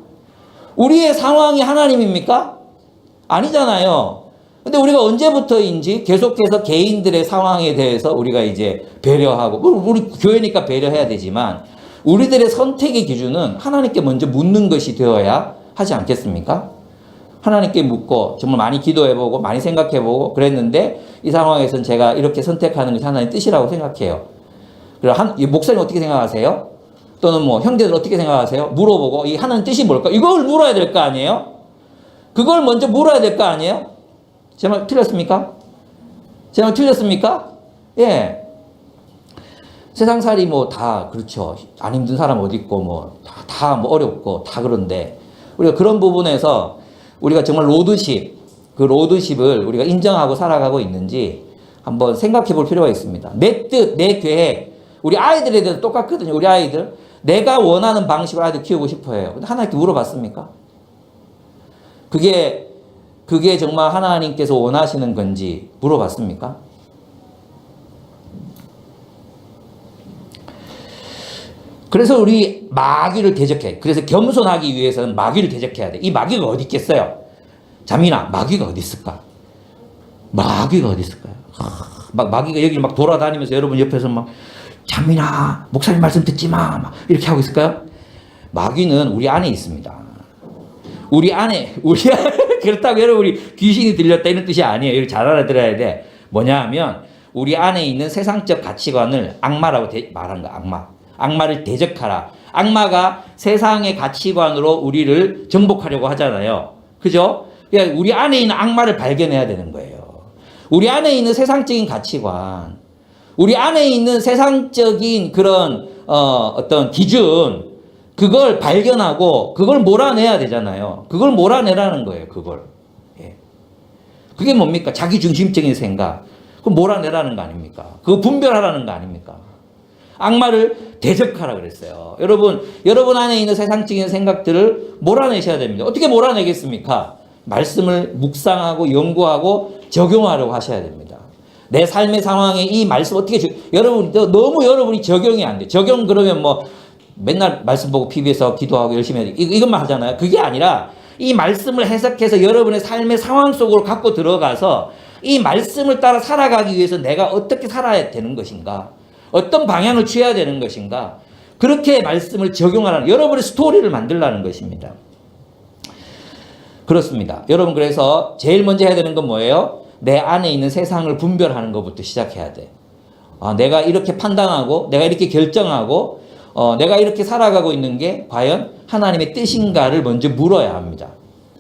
S1: 우리의 상황이 하나님입니까? 아니잖아요. 근데 우리가 언제부터인지 계속해서 개인들의 상황에 대해서 우리가 이제 배려하고, 우리 교회니까 배려해야 되지만, 우리들의 선택의 기준은 하나님께 먼저 묻는 것이 되어야 하지 않겠습니까? 하나님께 묻고 정말 많이 기도해보고 많이 생각해보고 그랬는데 이 상황에서는 제가 이렇게 선택하는 것이 하나님의 뜻이라고 생각해요. 그리고 목사님 어떻게 생각하세요? 또는 형제들 어떻게 생각하세요? 물어보고 이 하나님 뜻이 뭘까? 이걸 물어야 될 거 아니에요? 그걸 먼저 물어야 될 거 아니에요? 제 말 틀렸습니까? 제 말 틀렸습니까? 예. 세상살이 다 그렇죠. 안 힘든 사람 어디 있고 다 어렵고 다 그런데 우리가 그런 부분에서 우리가 정말 그 로드십을 우리가 인정하고 살아가고 있는지 한번 생각해 볼 필요가 있습니다. 내 뜻, 내 계획, 우리 아이들에 대해서 똑같거든요. 우리 아이들. 내가 원하는 방식으로 아이들 키우고 싶어 해요. 근데 하나님께 물어봤습니까? 그게 정말 하나님께서 원하시는 건지 물어봤습니까? 그래서 우리 마귀를 대적해. 그래서 겸손하기 위해서는 마귀를 대적해야 돼. 이 마귀가 어디 있겠어요? 자민아, 마귀가 어디 있을까? 마귀가 어디 있을까요? 마귀가 여기 돌아다니면서 여러분 옆에서 자민아, 목사님 말씀 듣지 마. 이렇게 하고 있을까요? 마귀는 우리 안에 있습니다. 우리 안에 그렇다고 여러분이 귀신이 들렸다 이런 뜻이 아니에요. 이거 잘 알아들어야 돼. 뭐냐 하면 우리 안에 있는 세상적 가치관을 악마라고 말한 거야. 악마를 대적하라. 악마가 세상의 가치관으로 우리를 정복하려고 하잖아요. 그죠? 그러니까 우리 안에 있는 악마를 발견해야 되는 거예요. 우리 안에 있는 세상적인 가치관, 우리 안에 있는 세상적인 그런 어떤 기준, 그걸 발견하고 그걸 몰아내야 되잖아요. 그걸 몰아내라는 거예요. 그걸. 예. 그게 뭡니까? 자기중심적인 생각. 그걸 몰아내라는 거 아닙니까? 그거 분별하라는 거 아닙니까? 악마를 대적하라 그랬어요. 여러분 안에 있는 세상적인 생각들을 몰아내셔야 됩니다. 어떻게 몰아내겠습니까? 말씀을 묵상하고 연구하고 적용하려고 하셔야 됩니다. 내 삶의 상황에 이 말씀 어떻게 너무 여러분이 적용이 안 돼. 적용 그러면 뭐 맨날 말씀 보고 PBS 기도하고 열심히 해야 돼. 이것만 하잖아요. 그게 아니라 이 말씀을 해석해서 여러분의 삶의 상황 속으로 갖고 들어가서 이 말씀을 따라 살아가기 위해서 내가 어떻게 살아야 되는 것인가? 어떤 방향을 취해야 되는 것인가? 그렇게 말씀을 적용하라는, 여러분의 스토리를 만들라는 것입니다. 그렇습니다. 여러분, 그래서 제일 먼저 해야 되는 건 뭐예요? 내 안에 있는 세상을 분별하는 것부터 시작해야 돼. 내가 이렇게 판단하고, 내가 이렇게 결정하고, 내가 이렇게 살아가고 있는 게 과연 하나님의 뜻인가를 먼저 물어야 합니다.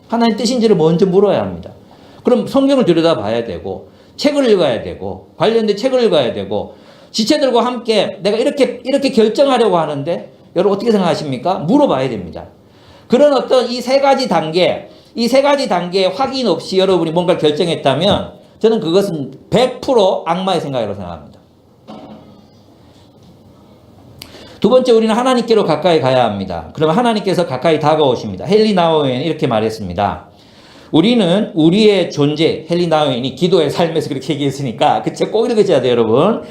S1: 하나님의 뜻인지를 먼저 물어야 합니다. 그럼 성경을 들여다봐야 되고, 책을 읽어야 되고, 관련된 책을 읽어야 되고, 지체들과 함께 내가 이렇게 결정하려고 하는데, 여러분 어떻게 생각하십니까? 물어봐야 됩니다. 그런 어떤 이 세 가지 단계 확인 없이 여러분이 뭔가를 결정했다면 저는 그것은 100% 악마의 생각이라고 생각합니다. 두 번째, 우리는 하나님께로 가까이 가야 합니다. 그러면 하나님께서 가까이 다가오십니다. 헨리 나우엔이 이렇게 말했습니다. 우리는 우리의 존재, 헨리 나우엔이 기도의 삶에서 그렇게 얘기했으니까 그 책 꼭 읽으셔야 돼요, 여러분.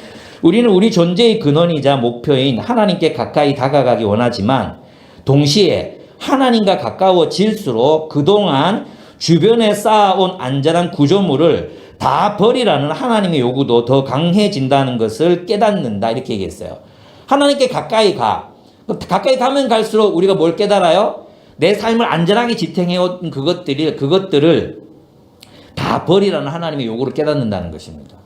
S1: 우리는 우리 존재의 근원이자 목표인 하나님께 가까이 다가가기 원하지만 동시에 하나님과 가까워질수록 그동안 주변에 쌓아온 안전한 구조물을 다 버리라는 하나님의 요구도 더 강해진다는 것을 깨닫는다. 이렇게 얘기했어요. 하나님께 가까이 가. 가까이 가면 갈수록 우리가 뭘 깨달아요? 내 삶을 안전하게 지탱해온 그것들을 다 버리라는 하나님의 요구를 깨닫는다는 것입니다.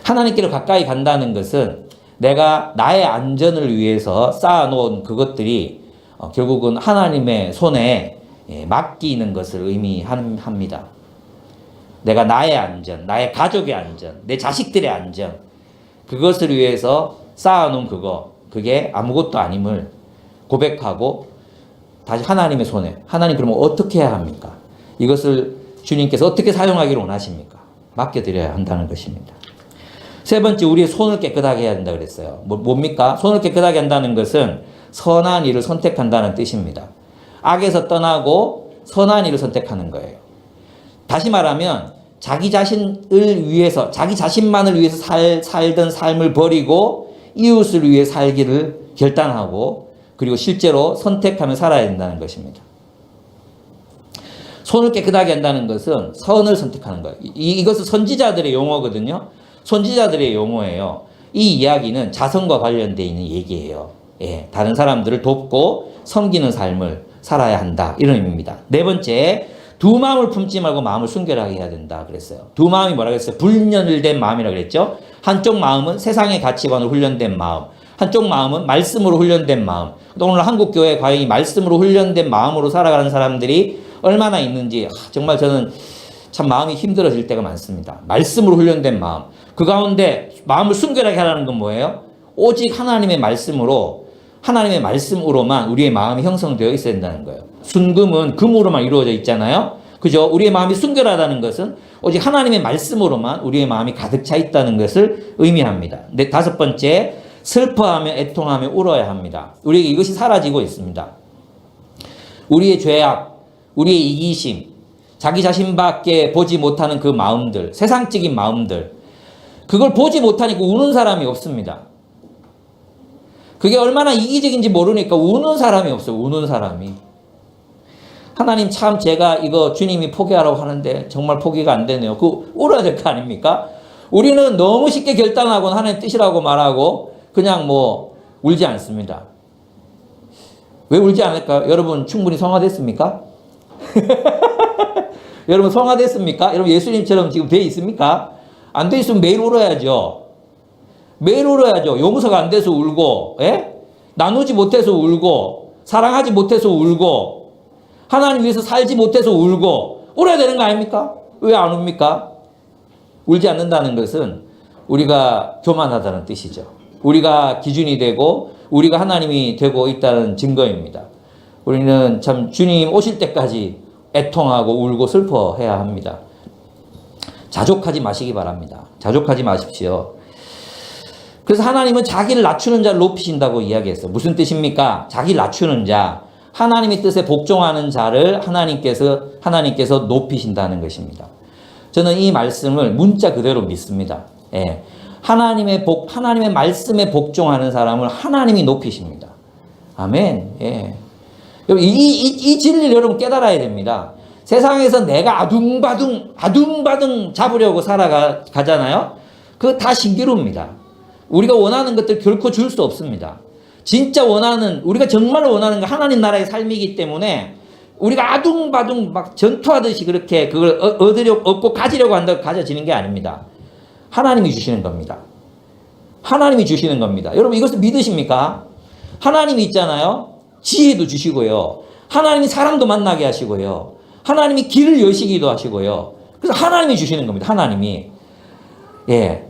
S1: 하나님께로 가까이 간다는 것은 내가 나의 안전을 위해서 쌓아놓은 그것들이 결국은 하나님의 손에 맡기는 것을 의미합니다. 내가 나의 안전, 나의 가족의 안전, 내 자식들의 안전, 그것을 위해서 쌓아놓은 그게 아무것도 아님을 고백하고 다시 하나님의 손에, 하나님 그러면 어떻게 해야 합니까? 이것을 주님께서 어떻게 사용하기를 원하십니까? 맡겨드려야 한다는 것입니다. 세 번째, 우리의 손을 깨끗하게 해야 된다 그랬어요. 뭡니까? 손을 깨끗하게 한다는 것은 선한 일을 선택한다는 뜻입니다. 악에서 떠나고 선한 일을 선택하는 거예요. 다시 말하면 자기 자신을 위해서, 자기 자신만을 위해서 살던 삶을 버리고 이웃을 위해 살기를 결단하고 그리고 실제로 선택하며 살아야 된다는 것입니다. 손을 깨끗하게 한다는 것은 선을 선택하는 거예요. 이것은 선지자들의 용어거든요. 선지자들의 용어예요. 이 이야기는 자선과 관련되어 있는 얘기예요. 다른 사람들을 돕고 섬기는 삶을 살아야 한다. 이런 의미입니다. 네 번째, 두 마음을 품지 말고 마음을 순결하게 해야 된다 그랬어요. 두 마음이 뭐라고 했어요? 불연일된 마음이라고 그랬죠. 한쪽 마음은 세상의 가치관으로 훈련된 마음, 한쪽 마음은 말씀으로 훈련된 마음. 오늘 한국교회 과연 이 말씀으로 훈련된 마음으로 살아가는 사람들이 얼마나 있는지 정말 저는 참 마음이 힘들어질 때가 많습니다. 말씀으로 훈련된 마음. 그 가운데 마음을 순결하게 하라는 건 뭐예요? 오직 하나님의 말씀으로만 우리의 마음이 형성되어 있어야 된다는 거예요. 순금은 금으로만 이루어져 있잖아요. 그죠? 우리의 마음이 순결하다는 것은 오직 하나님의 말씀으로만 우리의 마음이 가득 차 있다는 것을 의미합니다. 네, 다섯 번째, 슬퍼하며 애통하며 울어야 합니다. 우리에게 이것이 사라지고 있습니다. 우리의 죄악, 우리의 이기심, 자기 자신밖에 보지 못하는 그 마음들, 세상적인 마음들, 그걸 보지 못하니까 우는 사람이 없습니다. 그게 얼마나 이기적인지 모르니까 우는 사람이 없어요. 우는 사람이. 하나님 참 제가 이거 주님이 포기하라고 하는데 정말 포기가 안 되네요. 울어야 될 거 아닙니까? 우리는 너무 쉽게 결단하고 하나님 뜻이라고 말하고 그냥 울지 않습니다. 왜 울지 않을까요? 여러분 충분히 성화됐습니까? 여러분 성화됐습니까? 여러분 예수님처럼 지금 돼 있습니까? 안 돼 있으면 매일 울어야죠. 매일 울어야죠. 용서가 안 돼서 울고, 예? 나누지 못해서 울고, 사랑하지 못해서 울고, 하나님 위해서 살지 못해서 울고, 울어야 되는 거 아닙니까? 왜 안 웁니까? 울지 않는다는 것은 우리가 교만하다는 뜻이죠. 우리가 기준이 되고, 우리가 하나님이 되고 있다는 증거입니다. 우리는 참 주님 오실 때까지 애통하고 울고 슬퍼해야 합니다. 자족하지 마시기 바랍니다. 자족하지 마십시오. 그래서 하나님은 자기를 낮추는 자를 높이신다고 이야기했어요. 무슨 뜻입니까? 자기를 낮추는 자, 하나님의 뜻에 복종하는 자를 하나님께서 높이신다는 것입니다. 저는 이 말씀을 문자 그대로 믿습니다. 예. 하나님의 말씀에 복종하는 사람을 하나님이 높이십니다. 아멘. 예. 이 진리를 여러분 깨달아야 됩니다. 세상에서 내가 아둥바둥 잡으려고 살아가잖아요. 그거 다 신기루입니다. 우리가 원하는 것들 결코 줄 수 없습니다. 진짜 우리가 정말 원하는 거 하나님 나라의 삶이기 때문에 우리가 아둥바둥 막 전투하듯이 그렇게 그걸 얻고 가지려고 한다고 가져지는 게 아닙니다. 하나님이 주시는 겁니다. 하나님이 주시는 겁니다. 여러분 이것을 믿으십니까? 하나님이 있잖아요. 지혜도 주시고요. 하나님이 사람도 만나게 하시고요. 하나님이 길을 여시기도 하시고요. 그래서 하나님이 주시는 겁니다. 하나님이. 예.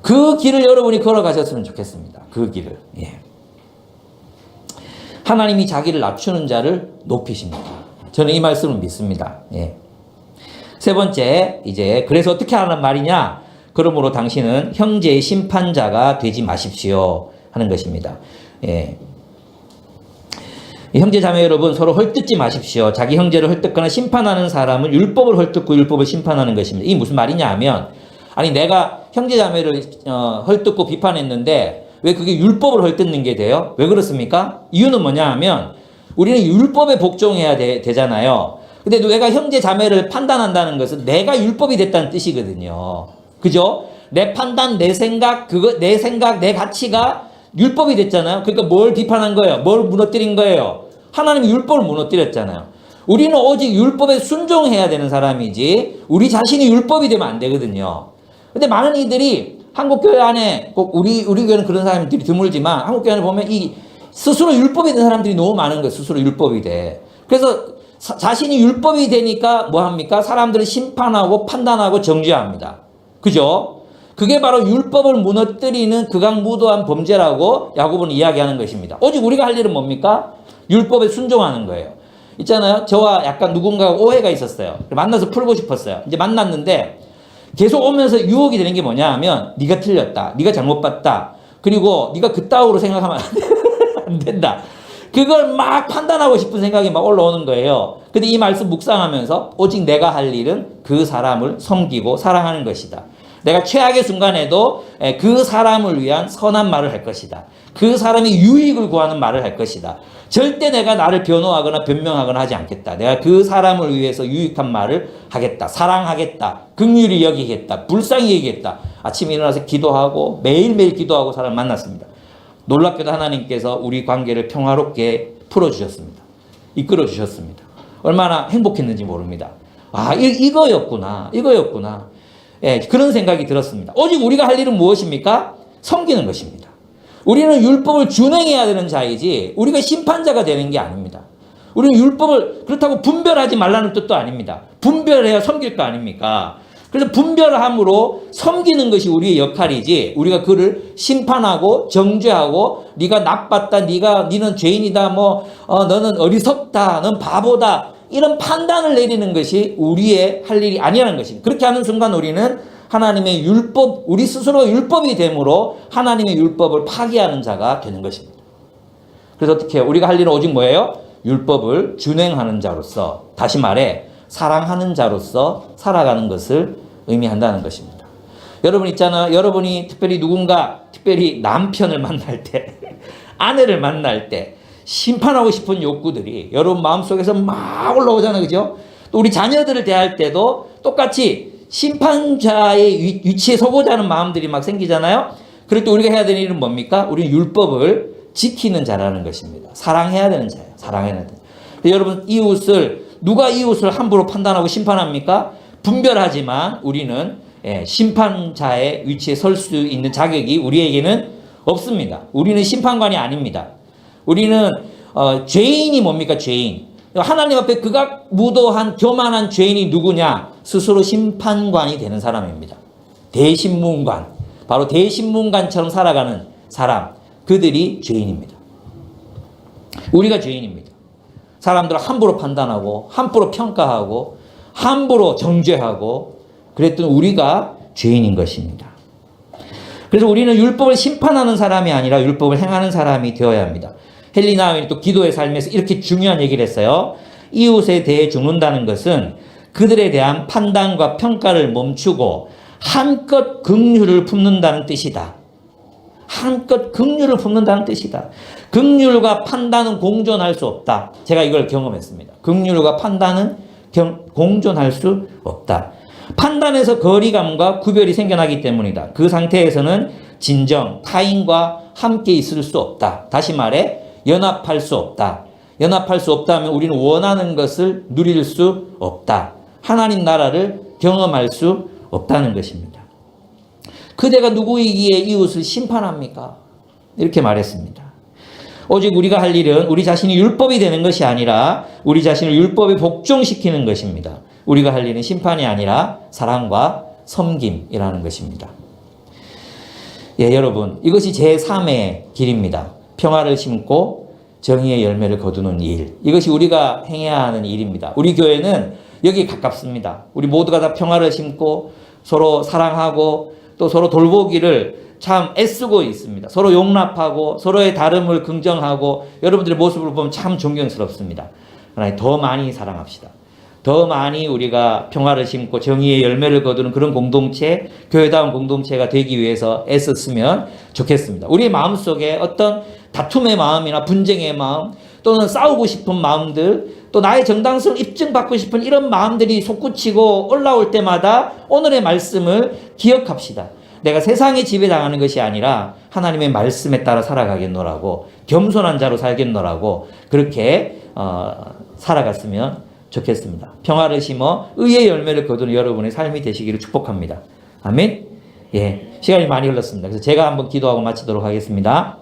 S1: 그 길을 여러분이 걸어가셨으면 좋겠습니다. 그 길을. 예. 하나님이 자기를 낮추는 자를 높이십니다. 저는 이 말씀을 믿습니다. 예. 세 번째, 그래서 어떻게 하는 말이냐? 그러므로 당신은 형제의 심판자가 되지 마십시오. 하는 것입니다. 예. 형제 자매 여러분 서로 헐뜯지 마십시오. 자기 형제를 헐뜯거나 심판하는 사람은 율법을 헐뜯고 율법을 심판하는 것입니다. 이게 무슨 말이냐 하면 아니 내가 형제 자매를 헐뜯고 비판했는데 왜 그게 율법을 헐뜯는 게 돼요? 왜 그렇습니까? 이유는 뭐냐 하면 우리는 율법에 복종해야 되잖아요. 근데 내가 형제 자매를 판단한다는 것은 내가 율법이 됐다는 뜻이거든요. 그죠? 내 판단, 내 생각, 내 가치가 율법이 됐잖아요. 그러니까 뭘 비판한 거예요? 뭘 무너뜨린 거예요? 하나님이 율법을 무너뜨렸잖아요. 우리는 오직 율법에 순종해야 되는 사람이지 우리 자신이 율법이 되면 안 되거든요. 근데 많은 이들이 한국교회 안에 꼭 우리 교회는 그런 사람들이 드물지만 한국교회 안에 보면 이 스스로 율법이 된 사람들이 너무 많은 거예요. 스스로 율법이 돼. 그래서 자신이 율법이 되니까 뭐 합니까? 사람들을 심판하고 판단하고 정죄합니다. 그죠? 그게 바로 율법을 무너뜨리는 극악무도한 범죄라고 야고보는 이야기하는 것입니다. 오직 우리가 할 일은 뭡니까? 율법에 순종하는 거예요. 있잖아요. 저와 약간 누군가가 오해가 있었어요. 만나서 풀고 싶었어요. 이제 만났는데 계속 오면서 유혹이 되는 게 뭐냐 하면 네가 틀렸다. 네가 잘못 봤다. 그리고 네가 그따위로 생각하면 안 된다. 그걸 막 판단하고 싶은 생각이 막 올라오는 거예요. 근데 이 말씀 묵상하면서 오직 내가 할 일은 그 사람을 섬기고 사랑하는 것이다. 내가 최악의 순간에도 그 사람을 위한 선한 말을 할 것이다. 그 사람이 유익을 구하는 말을 할 것이다. 절대 내가 나를 변호하거나 변명하거나 하지 않겠다. 내가 그 사람을 위해서 유익한 말을 하겠다. 사랑하겠다. 긍휼히 여기겠다. 불쌍히 여기겠다. 아침에 일어나서 기도하고 매일매일 기도하고 사람을 만났습니다. 놀랍게도 하나님께서 우리 관계를 평화롭게 풀어주셨습니다. 이끌어주셨습니다. 얼마나 행복했는지 모릅니다. 아, 이거였구나. 예, 그런 생각이 들었습니다. 오직 우리가 할 일은 무엇입니까? 섬기는 것입니다. 우리는 율법을 준행해야 되는 자이지 우리가 심판자가 되는 게 아닙니다. 우리는 율법을 그렇다고 분별하지 말라는 뜻도 아닙니다. 분별해야 섬길 거 아닙니까? 그래서 분별함으로 섬기는 것이 우리의 역할이지 우리가 그를 심판하고 정죄하고 네가 나빴다, 니는 죄인이다, 너는 어리석다, 넌 바보다 이런 판단을 내리는 것이 우리의 할 일이 아니라는 것입니다. 그렇게 하는 순간 우리는 하나님의 율법, 우리 스스로 율법이 되므로 하나님의 율법을 파기하는 자가 되는 것입니다. 그래서 어떻게 해요? 우리가 할 일은 오직 뭐예요? 율법을 준행하는 자로서, 다시 말해 사랑하는 자로서 살아가는 것을 의미한다는 것입니다. 여러분 있잖아요. 여러분이 특별히 남편을 만날 때, 아내를 만날 때 심판하고 싶은 욕구들이 여러분 마음속에서 막 올라오잖아요. 그죠? 또 우리 자녀들을 대할 때도 똑같이 심판자의 위치에 서고자 하는 마음들이 막 생기잖아요. 그럴 때 우리가 해야 되는 일은 뭡니까? 우리는 율법을 지키는 자라는 것입니다. 사랑해야 되는 자예요. 사랑해야 된다. 여러분, 누가 이웃을 함부로 판단하고 심판합니까? 분별하지만 우리는 심판자의 위치에 설 수 있는 자격이 우리에게는 없습니다. 우리는 심판관이 아닙니다. 우리는 죄인이 뭡니까? 죄인. 하나님 앞에 극악무도한 교만한 죄인이 누구냐? 스스로 심판관이 되는 사람입니다. 대신문관. 바로 대신문관처럼 살아가는 사람. 그들이 죄인입니다. 우리가 죄인입니다. 사람들을 함부로 판단하고 함부로 평가하고 함부로 정죄하고 그랬던 우리가 죄인인 것입니다. 그래서 우리는 율법을 심판하는 사람이 아니라 율법을 행하는 사람이 되어야 합니다. 헬리나 윈이 또 기도의 삶에서 이렇게 중요한 얘기를 했어요. 이웃에 대해 죽는다는 것은 그들에 대한 판단과 평가를 멈추고 한껏 긍휼을 품는다는 뜻이다. 한껏 긍휼을 품는다는 뜻이다. 긍휼과 판단은 공존할 수 없다. 제가 이걸 경험했습니다. 긍휼과 판단은 공존할 수 없다. 판단에서 거리감과 구별이 생겨나기 때문이다. 그 상태에서는 진정 타인과 함께 있을 수 없다. 다시 말해 연합할 수 없다. 연합할 수 없다면 우리는 원하는 것을 누릴 수 없다. 하나님 나라를 경험할 수 없다는 것입니다. 그대가 누구이기에 이웃을 심판합니까? 이렇게 말했습니다. 오직 우리가 할 일은 우리 자신이 율법이 되는 것이 아니라 우리 자신을 율법에 복종시키는 것입니다. 우리가 할 일은 심판이 아니라 사랑과 섬김이라는 것입니다. 여러분, 이것이 제3의 길입니다. 평화를 심고 정의의 열매를 거두는 일. 이것이 우리가 행해야 하는 일입니다. 우리 교회는 여기에 가깝습니다. 우리 모두가 다 평화를 심고 서로 사랑하고 또 서로 돌보기를 참 애쓰고 있습니다. 서로 용납하고 서로의 다름을 긍정하고 여러분들의 모습을 보면 참 존경스럽습니다. 그러나 더 많이 사랑합시다. 더 많이 우리가 평화를 심고 정의의 열매를 거두는 그런 공동체, 교회다운 공동체가 되기 위해서 애썼으면 좋겠습니다. 우리의 마음속에 어떤 다툼의 마음이나 분쟁의 마음 또는 싸우고 싶은 마음들 또 나의 정당성을 입증받고 싶은 이런 마음들이 솟구치고 올라올 때마다 오늘의 말씀을 기억합시다. 내가 세상에 지배당하는 것이 아니라 하나님의 말씀에 따라 살아가겠노라고 겸손한 자로 살겠노라고 그렇게 살아갔으면 좋겠습니다. 평화를 심어 의의 열매를 거두는 여러분의 삶이 되시기를 축복합니다. 아멘. 시간이 많이 흘렀습니다. 그래서 제가 한번 기도하고 마치도록 하겠습니다.